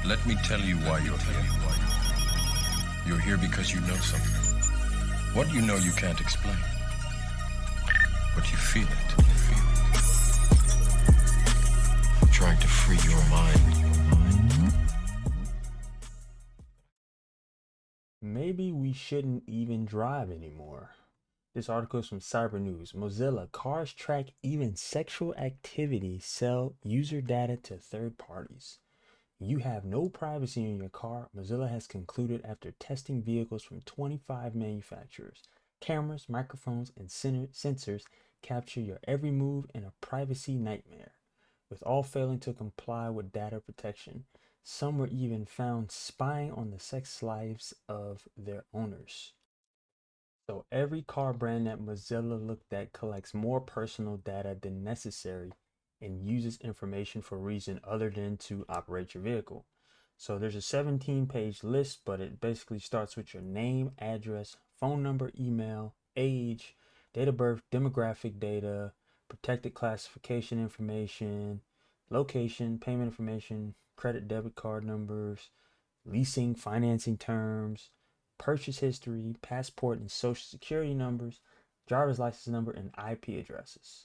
Let me tell you why you're here. You're here because you know something. What you know you can't explain, but you feel it. Trying to free your mind. Maybe we shouldn't even drive anymore. This article is from Cyber News. Mozilla cars track even sexual activity, sell user data to third parties. You have no privacy in your car, Mozilla has concluded after testing vehicles from 25 manufacturers. Cameras, microphones, and sensors capture your every move in a privacy nightmare, with all failing to comply with data protection. Some were even found spying on the sex lives of their owners. So every car brand that Mozilla looked at collects more personal data than necessary and uses information for a reason other than to operate your vehicle. So there's a 17-page list, but it basically starts with your name, address, phone number, email, age, date of birth, demographic data, protected classification information, location, payment information, credit debit card numbers, leasing, financing terms, purchase history, passport and social security numbers, driver's license number, and IP addresses.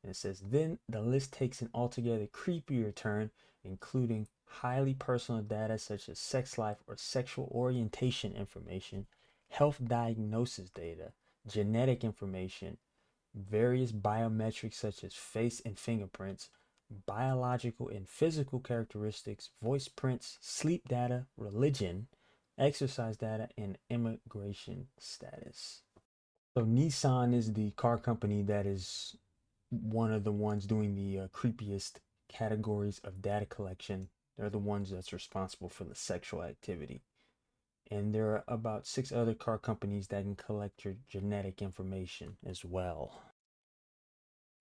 And it says, then the list takes an altogether creepier turn, including highly personal data such as sex life or sexual orientation information, health diagnosis data, genetic information, various biometrics such as face and fingerprints, biological and physical characteristics, voice prints, sleep data, religion, exercise data, and immigration status. So Nissan is the car company that is one of the ones doing the creepiest categories of data collection. They're the ones that's responsible for the sexual activity. And there are about 6 other car companies that can collect your genetic information as well.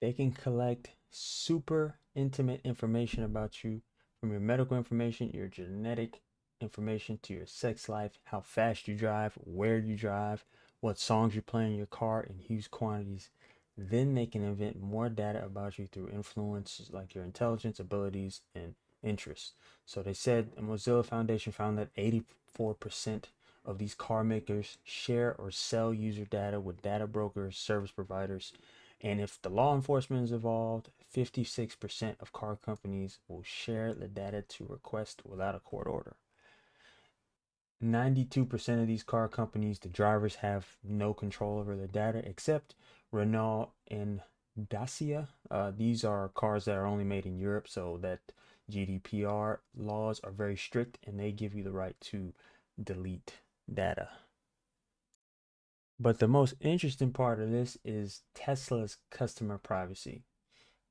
They can collect super intimate information about you, from your medical information, your genetic information, to your sex life, how fast you drive, where you drive, what songs you play in your car in huge quantities. Then they can invent more data about you through influences like your intelligence, abilities, and interests. So they said the Mozilla Foundation found that 84% of these car makers share or sell user data with data brokers, service providers, and if the law enforcement is involved, 56% of car companies will share the data to request without a court order. 92% of these car companies, the drivers have no control over the data except Renault and Dacia. These are cars that are only made in Europe, so that GDPR laws are very strict and they give you the right to delete data. But the most interesting part of this is Tesla's customer privacy.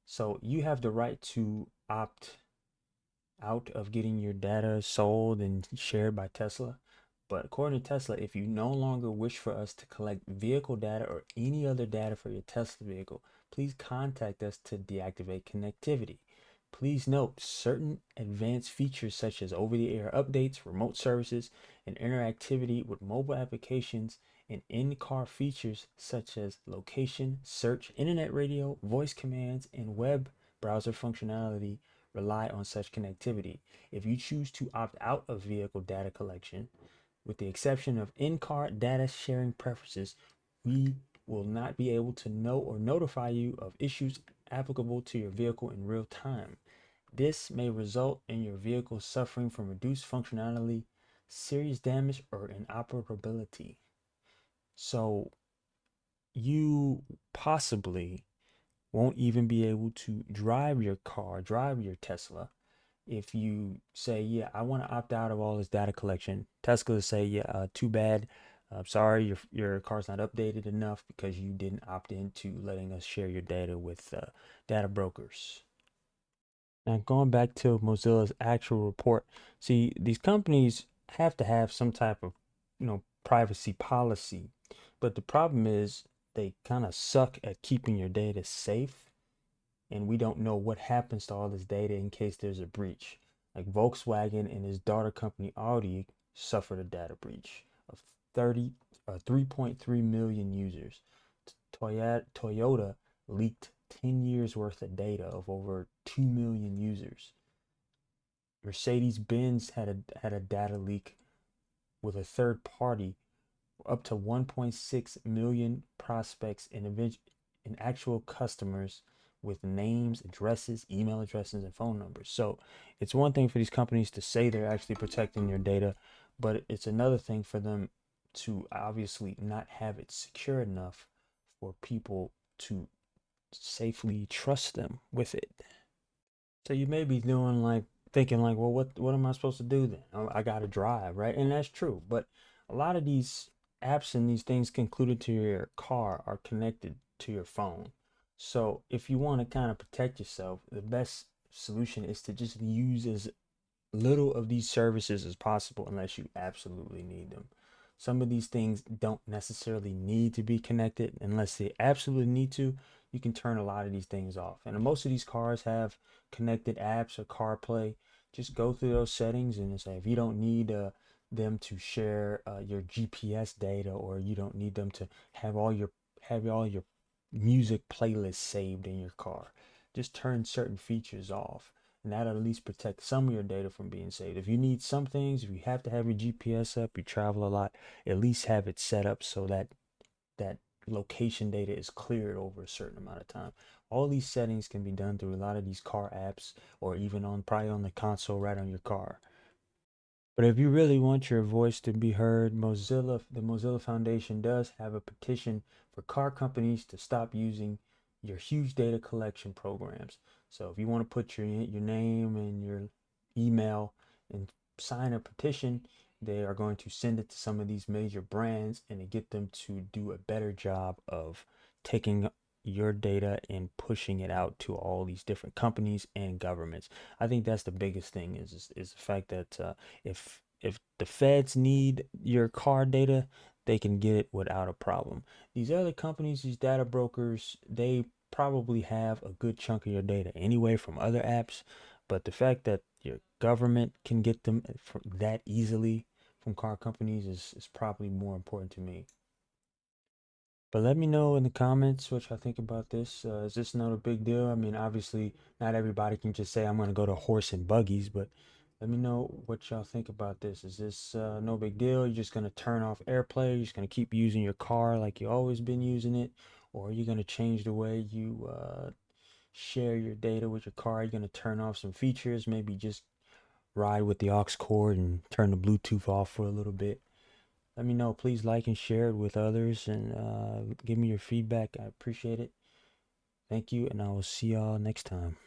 So you have the right to opt out of getting your data sold and shared by Tesla. But according to Tesla, if you no longer wish for us to collect vehicle data or any other data for your Tesla vehicle, please contact us to deactivate connectivity. Please note certain advanced features such as over-the-air updates, remote services, and interactivity with mobile applications and in-car features such as location, search, internet radio, voice commands, and web browser functionality rely on such connectivity. If you choose to opt out of vehicle data collection, with the exception of in-car data sharing preferences, we will not be able to know or notify you of issues applicable to your vehicle in real time. This may result in your vehicle suffering from reduced functionality, serious damage, or inoperability. So you possibly won't even be able to drive your car, drive your Tesla, if you say, yeah, I want to opt out of all this data collection. Tesla will say, yeah, too bad. I'm sorry, your car's not updated enough because you didn't opt into letting us share your data with data brokers. Now, going back to Mozilla's actual report, see, these companies have to have some type of, privacy policy, but the problem is they kind of suck at keeping your data safe, and we don't know what happens to all this data in case there's a breach. Like Volkswagen and his daughter company Audi suffered a data breach of 3.3 million users. Toyota leaked 10 years worth of data of over 2 million users. Mercedes-Benz had a data leak with a third party, up to 1.6 million prospects and actual customers with names, addresses, email addresses, and phone numbers. So it's one thing for these companies to say they're actually protecting your data, but it's another thing for them to obviously not have it secure enough for people to safely trust them with it. So you may be doing like thinking like, well, what am I supposed to do then? I gotta drive, right? And that's true. But a lot of these apps and these things included to your car are connected to your phone. So if you want to kind of protect yourself, the best solution is to just use as little of these services as possible unless you absolutely need them. Some of these things don't necessarily need to be connected unless they absolutely need to. You can turn a lot of these things off. And most of these cars have connected apps or CarPlay. Just go through those settings and say if you don't need them to share your GPS data, or you don't need them to have all your music playlists saved in your car. Just turn certain features off, and that'll at least protect some of your data from being saved. If you need some things, if you have to have your GPS up, you travel a lot, at least have it set up so that that location data is cleared over a certain amount of time. All these settings can be done through a lot of these car apps, or even on probably on the console right on your car. But if you really want your voice to be heard, the Mozilla Foundation does have a petition for car companies to stop using your huge data collection programs. So if you want to put your name and your email and sign a petition, they are going to send it to some of these major brands and to get them to do a better job of taking your data and pushing it out to all these different companies and governments. I think that's the biggest thing is the fact that if the feds need your car data, they can get it without a problem. These other companies, these data brokers, they probably have a good chunk of your data anyway from other apps, but the fact that your government can get them that easily from car companies is probably more important to me. But let me know in the comments what y'all think about this. Is this not a big deal? I mean, obviously, not everybody can just say, I'm going to go to horse and buggies, but let me know what y'all think about this. Is this no big deal? You're just going to turn off AirPlay? You're just going to keep using your car like you always been using it? Or are you going to change the way you share your data with your car? You're going to turn off some features, maybe just ride with the aux cord and turn the Bluetooth off for a little bit. Let me know. Please like and share it with others, and give me your feedback. I appreciate it. Thank you, and I will see y'all next time.